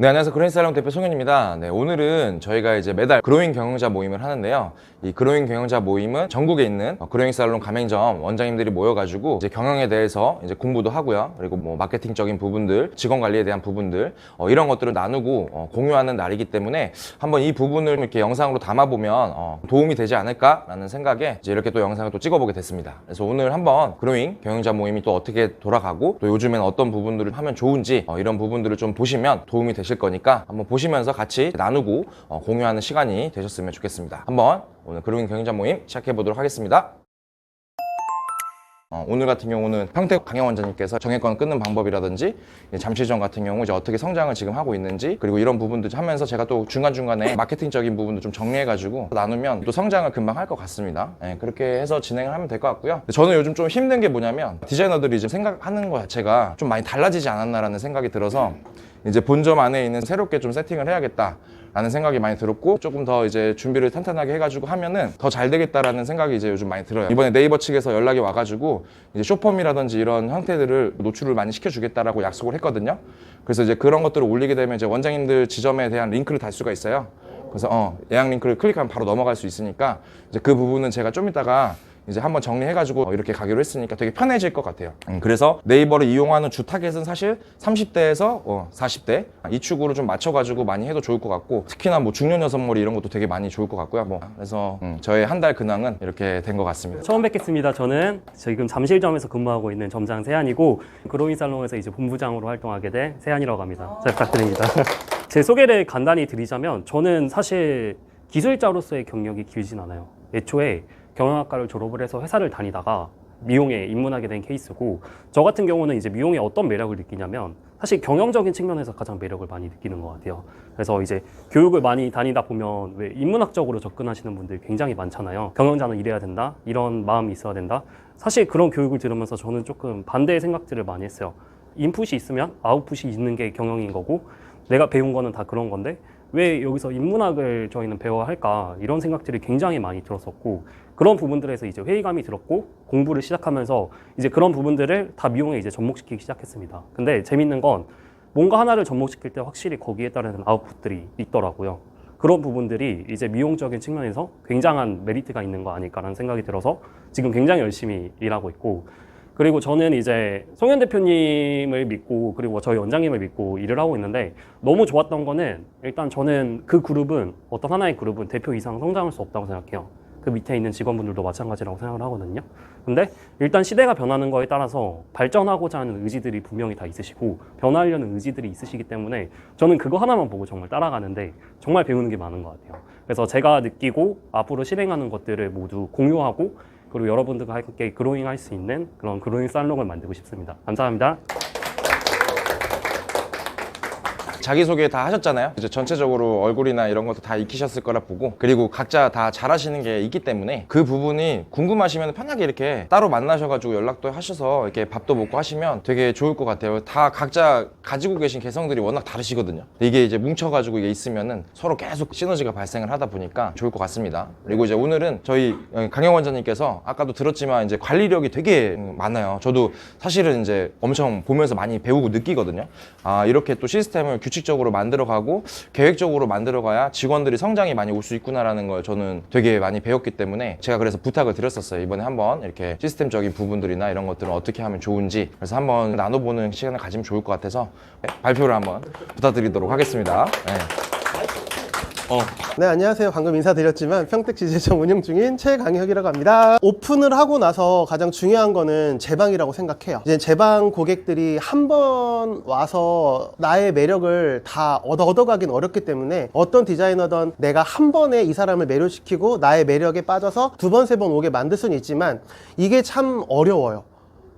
네, 안녕하세요. 그로잉살롱 대표 송현입니다. 네, 오늘은 저희가 이제 매달 그로잉 경영자 모임을 하는데요. 이 그로잉 경영자 모임은 전국에 있는 그로잉살롱 가맹점 원장님들이 모여가지고 이제 경영에 대해서 이제 공부도 하고요. 그리고 뭐 마케팅적인 부분들, 직원 관리에 대한 부분들, 이런 것들을 나누고 공유하는 날이기 때문에 한번 이 부분을 이렇게 영상으로 담아보면 도움이 되지 않을까라는 생각에 이제 이렇게 또 영상을 또 찍어보게 됐습니다. 그래서 오늘 한번 그로잉 경영자 모임이 또 어떻게 돌아가고 또 요즘엔 어떤 부분들을 하면 좋은지 이런 부분들을 좀 보시면 도움이 되실 거니까 한번 보시면서 같이 나누고 공유하는 시간이 되셨으면 좋겠습니다. 한번 오늘 그로잉 경영자 모임 시작해 보도록 하겠습니다. 오늘 같은 경우는 평택 강영 원장님께서 정액권 끊는 방법이라든지 잠실점 같은 경우 이제 어떻게 성장을 지금 하고 있는지, 그리고 이런 부분들 하면서 제가 또 중간중간에 마케팅적인 부분도 좀 정리해가지고 나누면 또 성장을 금방 할 것 같습니다. 네, 그렇게 해서 진행을 하면 될 것 같고요. 저는 요즘 좀 힘든 게 뭐냐면 디자이너들이 지금 생각하는 것 자체가 좀 많이 달라지지 않았나라는 생각이 들어서 이제 본점 안에 있는 새롭게 좀 세팅을 해야겠다 라는 생각이 많이 들었고, 조금 더 이제 준비를 탄탄하게 해가지고 하면은 더 잘 되겠다라는 생각이 이제 요즘 많이 들어요. 이번에 네이버 측에서 연락이 와가지고 이제 쇼펌이라든지 이런 형태들을 노출을 많이 시켜주겠다라고 약속을 했거든요. 그래서 이제 그런 것들을 올리게 되면 이제 원장님들 지점에 대한 링크를 달 수가 있어요. 그래서 예약 링크를 클릭하면 바로 넘어갈 수 있으니까 이제 그 부분은 제가 좀 이따가 이제 한번 정리해가지고 이렇게 가기로 했으니까 되게 편해질 것 같아요. 그래서 네이버를 이용하는 주 타겟은 사실 30대에서 40대 이 축으로 좀 맞춰가지고 많이 해도 좋을 것 같고, 특히나 뭐 중년 여성머리 이런 것도 되게 많이 좋을 것 같고요. 그래서 저의 한 달 근황은 이렇게 된 것 같습니다. 처음 뵙겠습니다. 저는 지금 잠실점에서 근무하고 있는 점장 세한이고, 그로잉 살롱에서 이제 본부장으로 활동하게 된 세한이라고 합니다. 잘 부탁드립니다. 제 소개를 간단히 드리자면, 저는 사실 기술자로서의 경력이 길진 않아요. 애초에 경영학과를 졸업을 해서 회사를 다니다가 미용에 입문하게 된 케이스고, 저 같은 경우는 이제 미용에 어떤 매력을 느끼냐면 사실 경영적인 측면에서 가장 매력을 많이 느끼는 것 같아요. 그래서 이제 교육을 많이 다니다 보면 왜 인문학적으로 접근하시는 분들이 굉장히 많잖아요. 경영자는 이래야 된다, 이런 마음이 있어야 된다. 사실 그런 교육을 들으면서 저는 조금 반대의 생각들을 많이 했어요. 인풋이 있으면 아웃풋이 있는 게 경영인 거고, 내가 배운 거는 다 그런 건데 왜 여기서 인문학을 저희는 배워야 할까, 이런 생각들이 굉장히 많이 들었었고, 그런 부분들에서 이제 회의감이 들었고, 공부를 시작하면서 이제 그런 부분들을 다 미용에 이제 접목시키기 시작했습니다. 근데 재밌는 건 뭔가 하나를 접목시킬 때 확실히 거기에 따르는 아웃풋들이 있더라고요. 그런 부분들이 이제 미용적인 측면에서 굉장한 메리트가 있는 거 아닐까라는 생각이 들어서 지금 굉장히 열심히 일하고 있고, 그리고 저는 이제 송현 대표님을 믿고, 그리고 저희 원장님을 믿고 일을 하고 있는데, 너무 좋았던 거는 일단 저는 그 그룹은, 어떤 하나의 그룹은 대표 이상 성장할 수 없다고 생각해요. 그 밑에 있는 직원분들도 마찬가지라고 생각을 하거든요. 근데 일단 시대가 변하는 거에 따라서 발전하고자 하는 의지들이 분명히 다 있으시고 변화하려는 의지들이 있으시기 때문에 저는 그거 하나만 보고 정말 따라가는데 정말 배우는 게 많은 것 같아요. 그래서 제가 느끼고 앞으로 실행하는 것들을 모두 공유하고, 그리고 여러분들과 함께 그로잉 할 수 있는 그런 그로잉 살롱을 만들고 싶습니다. 감사합니다. 자기소개 다 하셨잖아요. 이제 전체적으로 얼굴이나 이런 것도 다 익히셨을 거라 보고, 그리고 각자 다 잘하시는 게 있기 때문에 그 부분이 궁금하시면 편하게 이렇게 따로 만나셔가지고 연락도 하셔서 이렇게 밥도 먹고 하시면 되게 좋을 것 같아요. 다 각자 가지고 계신 개성들이 워낙 다르시거든요. 이게 이제 뭉쳐가지고 이게 있으면은 서로 계속 시너지가 발생을 하다 보니까 좋을 것 같습니다. 그리고 이제 오늘은 저희 강영 원장님께서 아까도 들었지만 이제 관리력이 되게 많아요. 저도 사실은 이제 엄청 보면서 많이 배우고 느끼거든요. 이렇게 또 시스템을 규칙적으로 만들어가고 계획적으로 만들어가야 직원들이 성장이 많이 올 수 있구나라는 걸 저는 되게 많이 배웠기 때문에 제가 그래서 부탁을 드렸었어요. 이번에 한번 이렇게 시스템적인 부분들이나 이런 것들을 어떻게 하면 좋은지, 그래서 한번 나눠보는 시간을 가지면 좋을 것 같아서 발표를 한번 부탁드리도록 하겠습니다. 네, 안녕하세요. 방금 인사드렸지만 평택 지제점 운영 중인 최강혁이라고 합니다. 오픈을 하고 나서 가장 중요한 거는 제방이라고 생각해요. 이제 제방 고객들이 한 번 와서 나의 매력을 다 얻어가긴 어렵기 때문에, 어떤 디자이너든 내가 한 번에 이 사람을 매료시키고 나의 매력에 빠져서 두 번, 세 번 오게 만들 수는 있지만 이게 참 어려워요.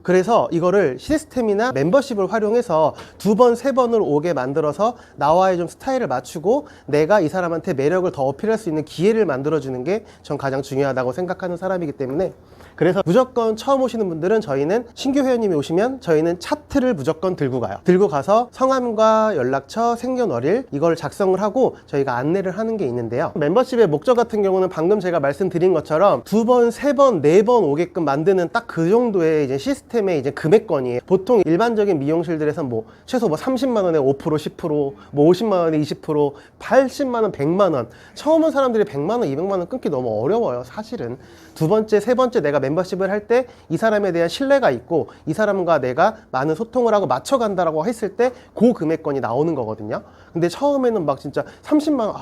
그래서 이거를 시스템이나 멤버십을 활용해서 두 번, 세 번을 오게 만들어서 나와의 좀 스타일을 맞추고 내가 이 사람한테 매력을 더 어필할 수 있는 기회를 만들어주는 게 전 가장 중요하다고 생각하는 사람이기 때문에, 그래서 무조건 처음 오시는 분들은 저희는 신규 회원님이 오시면 저희는 차트를 무조건 들고 가요. 들고 가서 성함과 연락처, 생년월일 이걸 작성을 하고 저희가 안내를 하는 게 있는데요. 멤버십의 목적 같은 경우는 방금 제가 말씀드린 것처럼 두 번, 세 번, 네 번 오게끔 만드는 딱 그 정도의 이제 시스템 시스템의 이제 금액권이에요. 보통 일반적인 미용실들에서 뭐 최소 뭐 30만 원에 5%, 10%, 뭐 50만 원에 20%, 80만 원, 100만 원. 처음 온 사람들이 100만 원, 200만 원 끊기 너무 어려워요, 사실은. 두 번째, 세 번째 내가 멤버십을 할 때 이 사람에 대한 신뢰가 있고 이 사람과 내가 많은 소통을 하고 맞춰간다라고 했을 때 그 금액권이 나오는 거거든요. 근데 처음에는 막 진짜 30만 원,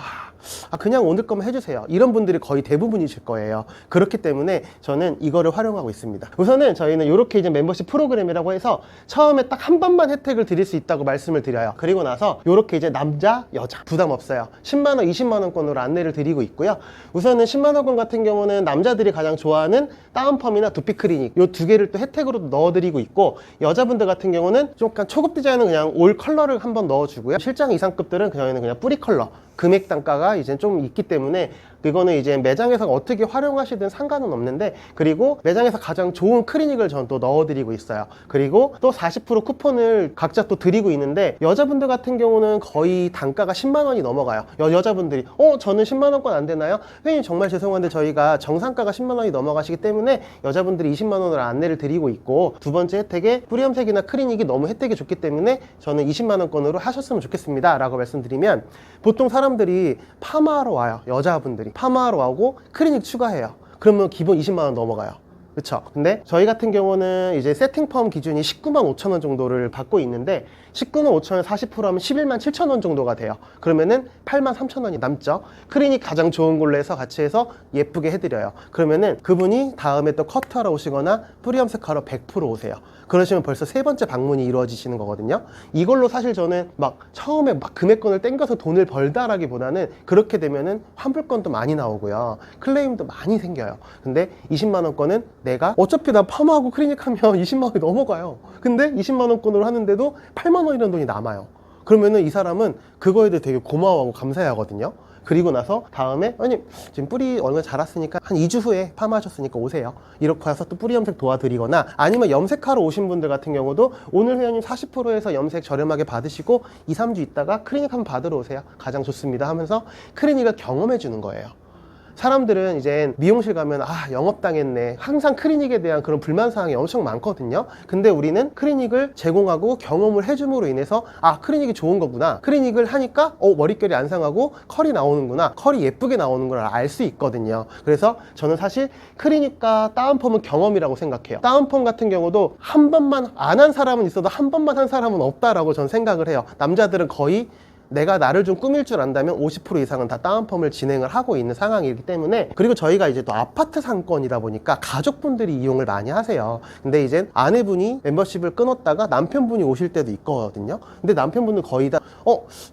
그냥 오늘 거면 해주세요. 이런 분들이 거의 대부분이실 거예요. 그렇기 때문에 저는 이거를 활용하고 있습니다. 우선은 저희는 이렇게 이제 멤버십 프로그램이라고 해서 처음에 딱 한 번만 혜택을 드릴 수 있다고 말씀을 드려요. 그리고 나서 이렇게 이제 남자, 여자 부담 없어요. 10만 원, 20만 원권으로 안내를 드리고 있고요. 우선은 10만 원권 같은 경우는 남자들이 가장 좋아하는 다운펌이나 두피 클리닉 이 두 개를 또 혜택으로 넣어드리고 있고, 여자분들 같은 경우는 좀 약간 초급 디자인은 그냥 올 컬러를 한번 넣어주고요. 실장 이상급들은 저희는 그냥 뿌리 컬러 금액 단가가 이제 좀 있기 때문에 그거는 이제 매장에서 어떻게 활용하시든 상관은 없는데, 그리고 매장에서 가장 좋은 클리닉을 전 또 넣어드리고 있어요. 그리고 또 40% 쿠폰을 각자 또 드리고 있는데, 여자분들 같은 경우는 거의 단가가 10만 원이 넘어가요. 여자분들이 저는 10만 원권 안 되나요? 회원님 정말 죄송한데 저희가 정상가가 10만 원이 넘어가시기 때문에 여자분들이 20만 원으로 안내를 드리고 있고, 두 번째 혜택에 뿌리 염색이나 클리닉이 너무 혜택이 좋기 때문에 저는 20만 원권으로 하셨으면 좋겠습니다 라고 말씀드리면, 보통 사람들이 파마하러 와요. 여자분들이 파마하러 와고 클리닉 추가해요. 그러면 기본 20만 원 넘어가요. 그쵸? 근데 저희 같은 경우는 이제 세팅펌 기준이 19만 5천 원 정도를 받고 있는데, 19만 5천 원 40% 하면 11만 7천 원 정도가 돼요. 그러면은 8만 3천 원이 남죠. 클리닉 가장 좋은 걸로 해서 같이 해서 예쁘게 해드려요. 그러면은 그분이 다음에 또 커트하러 오시거나 뿌리 염색하러 100% 오세요. 그러시면 벌써 세 번째 방문이 이루어지시는 거거든요. 이걸로 사실 저는 막 처음에 막 금액권을 땡겨서 돈을 벌다라기보다는 그렇게 되면은 환불권도 많이 나오고요. 클레임도 많이 생겨요. 근데 20만 원권은 내가 어차피 나 파마하고 클리닉 하면 20만 원이 넘어가요. 근데 20만 원권으로 하는데도 8만 원이라는 돈이 남아요. 그러면은 이 사람은 그거에 대해 되게 고마워하고 감사해 하거든요. 그리고 나서 다음에 아니 지금 뿌리 얼마 자랐으니까 한 2주 후에 파마하셨으니까 오세요. 이렇게 해서 또 뿌리 염색 도와드리거나, 아니면 염색하러 오신 분들 같은 경우도 오늘 회원님 40%에서 염색 저렴하게 받으시고 2, 3주 있다가 클리닉 한번 받으러 오세요. 가장 좋습니다 하면서 클리닉을 경험해 주는 거예요. 사람들은 이제 미용실 가면 영업당했네, 항상 클리닉에 대한 그런 불만사항이 엄청 많거든요. 근데 우리는 클리닉을 제공하고 경험을 해줌으로 인해서 클리닉이 좋은 거구나, 클리닉을 하니까 머릿결이 안 상하고 컬이 나오는구나, 컬이 예쁘게 나오는 걸 알 수 있거든요. 그래서 저는 사실 클리닉과 다운펌은 경험이라고 생각해요. 다운펌 같은 경우도 한 번만 안 한 사람은 있어도 한 번만 한 사람은 없다라고 저는 생각을 해요. 남자들은 거의 내가 나를 좀 꾸밀 줄 안다면 50% 이상은 다 다운펌을 진행을 하고 있는 상황이기 때문에. 그리고 저희가 이제 또 아파트 상권이다 보니까 가족분들이 이용을 많이 하세요. 근데 이제 아내분이 멤버십을 끊었다가 남편분이 오실 때도 있거든요. 근데 남편분은 거의 다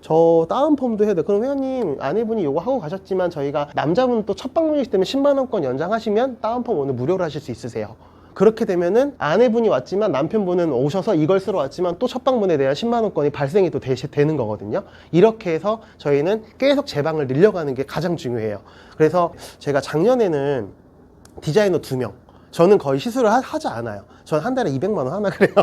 저 다운펌도 해야 돼. 그럼 회원님 아내분이 요거 하고 가셨지만 저희가 남자분 또 첫 방문이기 때문에 10만 원권 연장하시면 다운펌 오늘 무료로 하실 수 있으세요. 그렇게 되면은 아내분이 왔지만 남편분은 오셔서 이걸 쓰러 왔지만 또 첫 방문에 대한 10만 원권이 발생이 또 되는 거거든요. 이렇게 해서 저희는 계속 제방을 늘려가는 게 가장 중요해요. 그래서 제가 작년에는 디자이너 2명, 저는 거의 시술을 하지 않아요. 저는 한 달에 200만 원 하나 그래요.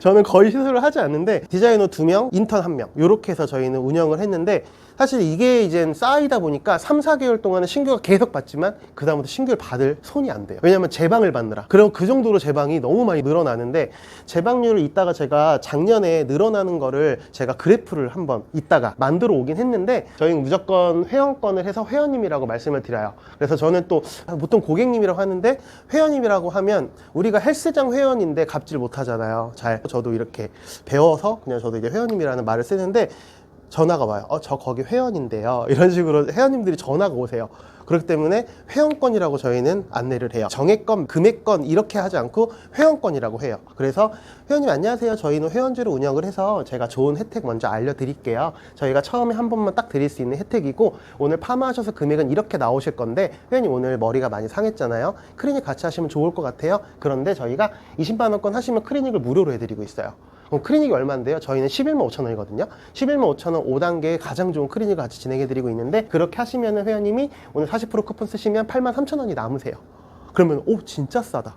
저는 거의 시술을 하지 않는데 디자이너 2명, 인턴 1명 이렇게 해서 저희는 운영을 했는데, 사실 이게 이제 쌓이다 보니까 3, 4개월 동안은 신규가 계속 받지만 그 다음부터 신규를 받을 손이 안 돼요. 왜냐면 재방을 받느라. 그럼 그 정도로 재방이 너무 많이 늘어나는데, 재방률을 이따가 제가 작년에 늘어나는 거를 제가 그래프를 한번 이따가 만들어 오긴 했는데, 저희는 무조건 회원권을 해서 회원님이라고 말씀을 드려요. 그래서 저는 또 보통 고객님이라고 하는데, 회원님이라고 하면 우리가 헬스장 회원인데 갑질 못 하잖아요. 저도 이렇게 배워서 그냥 저도 이제 회원님이라는 말을 쓰는데, 전화가 와요. 저 거기 회원인데요. 이런 식으로 회원님들이 전화가 오세요. 그렇기 때문에 회원권이라고 저희는 안내를 해요. 정액권, 금액권 이렇게 하지 않고 회원권이라고 해요. 그래서 회원님 안녕하세요. 저희는 회원제로 운영을 해서 제가 좋은 혜택 먼저 알려드릴게요. 저희가 처음에 한 번만 딱 드릴 수 있는 혜택이고, 오늘 파마하셔서 금액은 이렇게 나오실 건데, 회원님 오늘 머리가 많이 상했잖아요. 클리닉 같이 하시면 좋을 것 같아요. 그런데 저희가 20만 원권 하시면 클리닉을 무료로 해드리고 있어요. 그럼 클리닉이 얼마인데요? 저희는 11만 5천 원이거든요. 11만 5천 원 5단계 가장 좋은 클리닉을 같이 진행해드리고 있는데, 그렇게 하시면 회원님이 오늘 40% 쿠폰 쓰시면 8만 3천 원이 남으세요. 그러면 진짜 싸다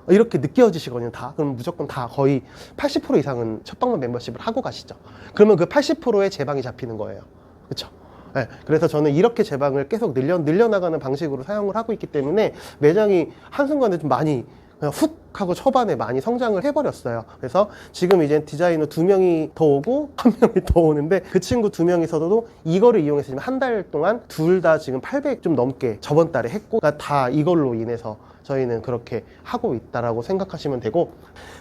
이렇게 느껴지시거든요. 다. 그럼 무조건 다 거의 80% 이상은 첫 방문 멤버십을 하고 가시죠. 그러면 그 80%의 재방이 잡히는 거예요. 그렇죠? 네, 그래서 저는 이렇게 재방을 계속 늘려나가는 방식으로 사용을 하고 있기 때문에 매장이 한순간에 좀 많이 그냥 훅 하고 초반에 많이 성장을 해버렸어요. 그래서 지금 이제 디자이너 2명이 더 오고 1명이 더 오는데 그 친구 2명이서도 이거를 이용해서 지금 한 달 동안 둘 다 지금 800 좀 넘게 저번 달에 했고, 그러니까 다 이걸로 인해서 저희는 그렇게 하고 있다라고 생각하시면 되고,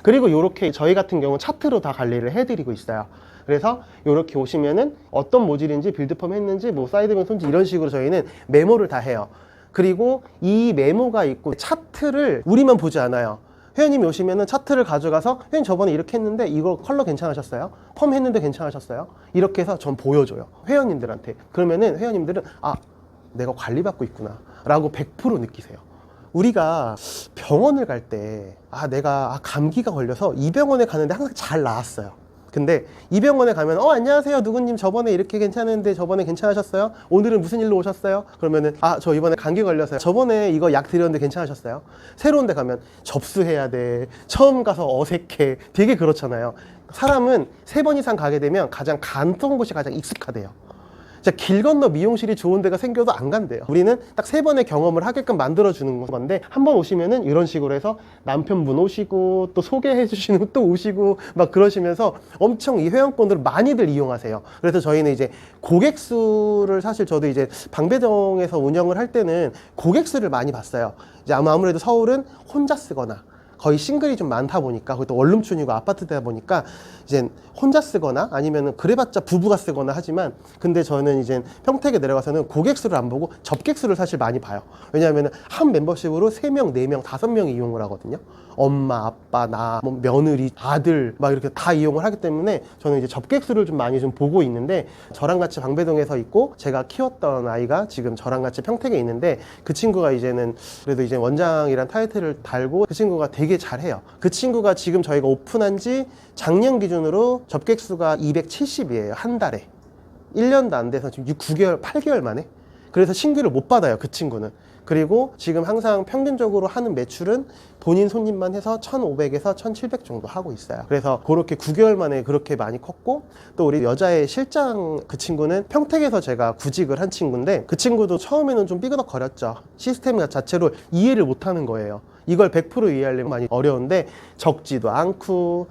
그리고 이렇게 저희 같은 경우는 차트로 다 관리를 해드리고 있어요. 그래서 이렇게 오시면은 어떤 모듈인지 빌드펌 했는지 뭐 사이드뱅 손지 이런 식으로 저희는 메모를 다 해요. 그리고 이 메모가 있고 차트를 우리만 보지 않아요. 회원님이 오시면은 차트를 가져가서 회원님 저번에 이렇게 했는데 이거 컬러 괜찮으셨어요? 펌 했는데 괜찮으셨어요? 이렇게 해서 전 보여줘요, 회원님들한테. 그러면은 회원님들은 아, 내가 관리받고 있구나 라고 100% 느끼세요. 우리가 병원을 갈 때 내가 감기가 걸려서 이 병원에 가는데 항상 잘 나았어요. 근데 이 병원에 가면 안녕하세요 누구님, 저번에 이렇게 괜찮은데 저번에 괜찮으셨어요? 오늘은 무슨 일로 오셨어요? 그러면은 저 이번에 감기 걸려서요. 저번에 이거 약 드렸는데 괜찮으셨어요? 새로운 데 가면 접수해야 돼, 처음 가서 어색해, 되게 그렇잖아요. 사람은 3번 이상 가게 되면 가장 갔던 곳이 가장 익숙하대요. 진짜 길 건너 미용실이 좋은 데가 생겨도 안 간대요. 우리는 딱 3번의 경험을 하게끔 만들어주는 건데, 한 번 오시면은 이런 식으로 해서 남편분 오시고 또 소개해 주시는 분 또 오시고 막 그러시면서 엄청 이 회원권들을 많이들 이용하세요. 그래서 저희는 이제 고객 수를, 사실 저도 이제 방배동에서 운영을 할 때는 고객 수를 많이 봤어요. 이제 아무래도 서울은 혼자 쓰거나 거의 싱글이 좀 많다 보니까, 그것도 원룸촌이고 아파트다 보니까 이제 혼자 쓰거나 아니면은 그래봤자 부부가 쓰거나 하지만, 근데 저는 이제 평택에 내려가서는 고객 수를 안 보고 접객 수를 사실 많이 봐요. 왜냐하면 한 멤버십으로 3명, 4명, 5명이 이용을 하거든요. 엄마, 아빠, 나, 뭐 며느리, 아들 막 이렇게 다 이용을 하기 때문에 저는 이제 접객 수를 좀 많이 좀 보고 있는데, 저랑 같이 방배동에서 있고 제가 키웠던 아이가 지금 저랑 같이 평택에 있는데, 그 친구가 이제는 그래도 이제 원장이란 타이틀을 달고 그 친구가 되게 잘해요. 그 친구가 지금 저희가 오픈한 지 작년 기준으로 접객 수가 270이에요. 한 달에. 1년도 안 돼서 지금 9개월, 8개월 만에. 그래서 신규를 못 받아요, 그 친구는. 그리고 지금 항상 평균적으로 하는 매출은 본인 손님만 해서 1,500에서 1,700 정도 하고 있어요. 그래서 그렇게 9개월 만에 그렇게 많이 컸고, 또 우리 여자의 실장 그 친구는 평택에서 제가 구직을 한 친구인데, 그 친구도 처음에는 좀 삐그덕거렸죠. 시스템 자체로 이해를 못 하는 거예요. 이걸 100% 이해하려면 많이 어려운데, 적지도 않고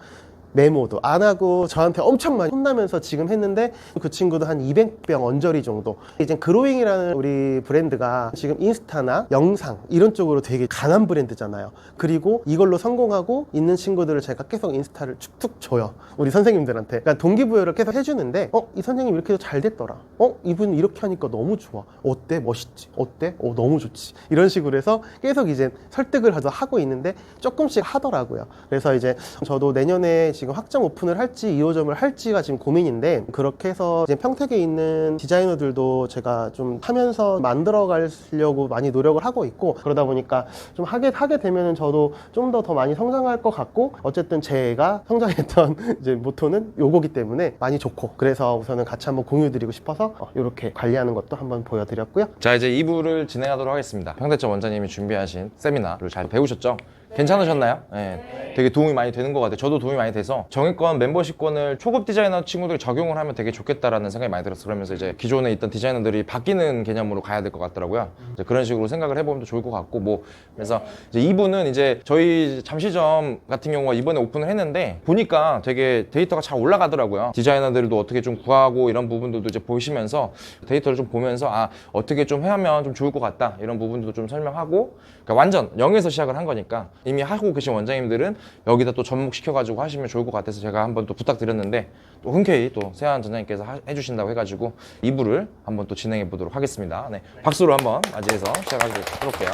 메모도 안 하고 저한테 엄청 많이 혼나면서 지금 했는데, 그 친구도 한 200병 언저리 정도. 이제 그로잉이라는 우리 브랜드가 지금 인스타나 영상 이런 쪽으로 되게 강한 브랜드잖아요. 그리고 이걸로 성공하고 있는 친구들을 제가 계속 인스타를 축축 줘요, 우리 선생님들한테. 그러니까 동기부여를 계속 해주는데, 이 선생님 이렇게 해서 잘 됐더라, 이분 이렇게 하니까 너무 좋아, 어때, 멋있지, 어때, 너무 좋지, 이런 식으로 해서 계속 이제 설득을 하고 있는데 조금씩 하더라고요. 그래서 이제 저도 내년에 지금 확장 오픈을 할지 2호점을 할지가 지금 고민인데, 그렇게 해서 이제 평택에 있는 디자이너들도 제가 좀 하면서 만들어 가려고 많이 노력을 하고 있고, 그러다 보니까 좀 하게 되면은 저도 좀 더 많이 성장할 것 같고, 어쨌든 제가 성장했던 이제 모토는 요거기 때문에 많이 좋고, 그래서 우선은 같이 한번 공유 드리고 싶어서 이렇게 관리하는 것도 한번 보여드렸고요. 자, 이제 2부를 진행하도록 하겠습니다. 평택점 원장님이 준비하신 세미나를 잘 배우셨죠? 괜찮으셨나요? 네. 되게 도움이 많이 되는 것 같아요. 저도 도움이 많이 돼서 정액권 멤버십권을 초급 디자이너 친구들이 적용을 하면 되게 좋겠다라는 생각이 많이 들었어요. 그러면서 이제 기존에 있던 디자이너들이 바뀌는 개념으로 가야 될 것 같더라고요. 이제 그런 식으로 생각을 해보면 좋을 것 같고, 뭐 그래서 이제 2부는 이제 저희 잠시점 같은 경우가 이번에 오픈을 했는데 보니까 되게 데이터가 잘 올라가더라고요. 디자이너들도 어떻게 좀 구하고 이런 부분들도 이제 보시면서 데이터를 좀 보면서 어떻게 좀 하면 좀 좋을 것 같다, 이런 부분들도 좀 설명하고, 그러니까 완전 0에서 시작을 한 거니까 이미 하고 계신 원장님들은 여기다 또 접목시켜가지고 하시면 좋을 것 같아서 제가 한번 또 부탁드렸는데, 또 흔쾌히 또 세한 전장님께서 해주신다고 해가지고 2부를 한번 또 진행해 보도록 하겠습니다. 네, 박수로 한번 맞이해서 시작하도록 해볼게요.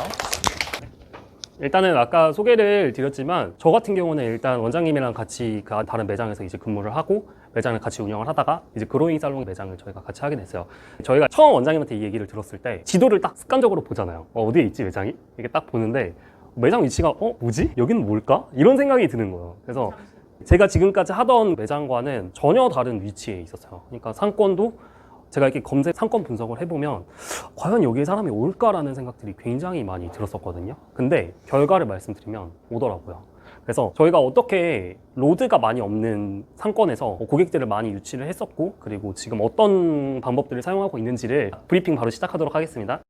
일단은 아까 소개를 드렸지만, 저 같은 경우는 일단 원장님이랑 같이 그 다른 매장에서 이제 근무를 하고 매장을 같이 운영을 하다가 이제 그로잉 살롱 매장을 저희가 같이 하게 됐어요. 저희가 처음 원장님한테 이 얘기를 들었을 때 지도를 딱 습관적으로 보잖아요. 어디에 있지 매장이? 이게 딱 보는데 매장 위치가 뭐지? 여기는 뭘까? 이런 생각이 드는 거예요. 그래서 제가 지금까지 하던 매장과는 전혀 다른 위치에 있었어요. 그러니까 상권도 제가 이렇게 상권 분석을 해보면 과연 여기에 사람이 올까라는 생각들이 굉장히 많이 들었었거든요. 근데 결과를 말씀드리면 오더라고요. 그래서 저희가 어떻게 로드가 많이 없는 상권에서 고객들을 많이 유치를 했었고, 그리고 지금 어떤 방법들을 사용하고 있는지를 브리핑 바로 시작하도록 하겠습니다.